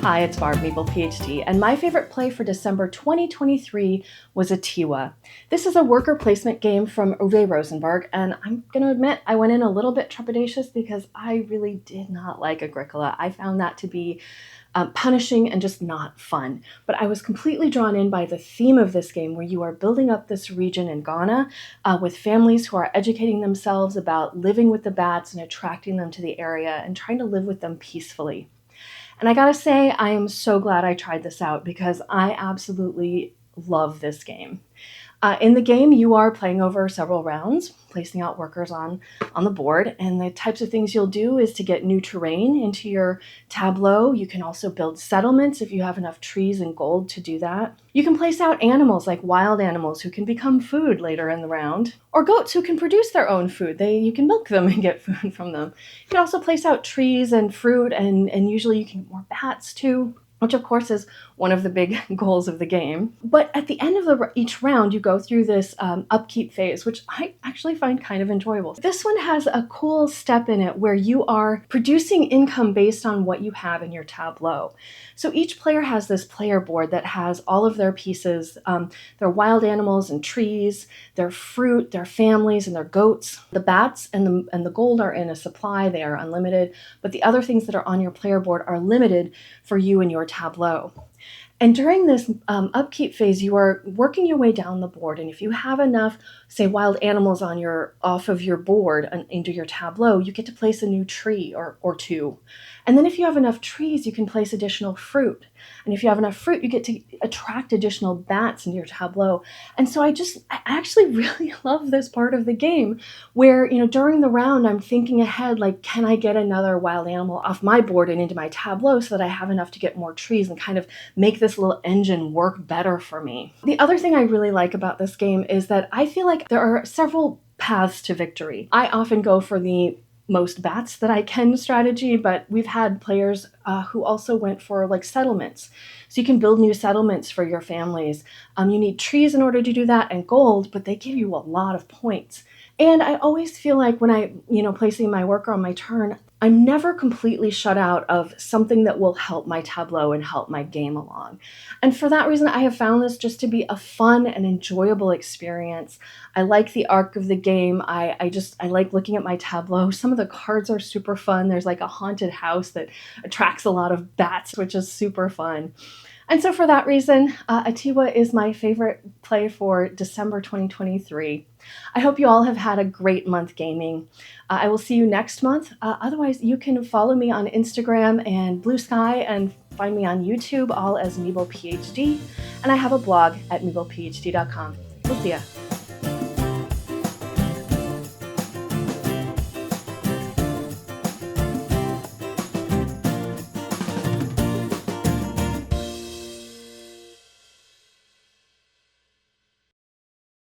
Hi, it's Barb, Maple PhD, and my favorite play for December 2023 was Atiwa. This is a worker placement game from Uwe Rosenberg, and I'm going to admit I went in a little bit trepidatious because I really did not like Agricola. I found that to be punishing and just not fun. But I was completely drawn in by the theme of this game, where you are building up this region in Ghana with families who are educating themselves about living with the bats and attracting them to the area and trying to live with them peacefully. And I gotta say, I am so glad I tried this out because I absolutely love this game. In the game, you are playing over several rounds, placing out workers on the board, and the types of things you'll do is to get new terrain into your tableau. You can also build settlements if you have enough trees and gold to do that. You can place out animals like wild animals who can become food later in the round, or goats who can produce their own food. You can milk them and get food from them. You can also place out trees and fruit, and usually you can get more bats too, which of course is one of the big goals of the game. But at the end of each round, you go through this upkeep phase, which I actually find kind of enjoyable. This one has a cool step in it where you are producing income based on what you have in your tableau. So each player has this player board that has all of their pieces, their wild animals and trees, their fruit, their families, and their goats. The bats and the gold are in a supply. They are unlimited, but the other things that are on your player board are limited for you and your tableau. And during this upkeep phase, you are working your way down the board. And if you have enough, say, wild animals off of your board and into your tableau, you get to place a new tree or two. And then if you have enough trees, you can place additional fruit. And if you have enough fruit, you get to attract additional bats into your tableau. And so I actually really love this part of the game where, during the round, I'm thinking ahead, like, can I get another wild animal off my board and into my tableau so that I have enough to get more trees and kind of make this little engine work better for me. The other thing I really like about this game is that I feel like there are several paths to victory. I often go for the most bats that I can strategy, but we've had players who also went for like settlements. So you can build new settlements for your families. You need trees in order to do that and gold, but they give you a lot of points. And I always feel like when I, placing my worker on my turn, I'm never completely shut out of something that will help my tableau and help my game along. And for that reason, I have found this just to be a fun and enjoyable experience. I like the arc of the game. I like looking at my tableau. Some of the cards are super fun. There's like a haunted house that attracts a lot of bats, which is super fun. And so for that reason, Atiwa is my favorite play for December 2023. I hope you all have had a great month gaming. I will see you next month. Otherwise, you can follow me on Instagram and Blue Sky and find me on YouTube, all as Meeble PhD. And I have a blog at meeblephd.com. We'll see ya.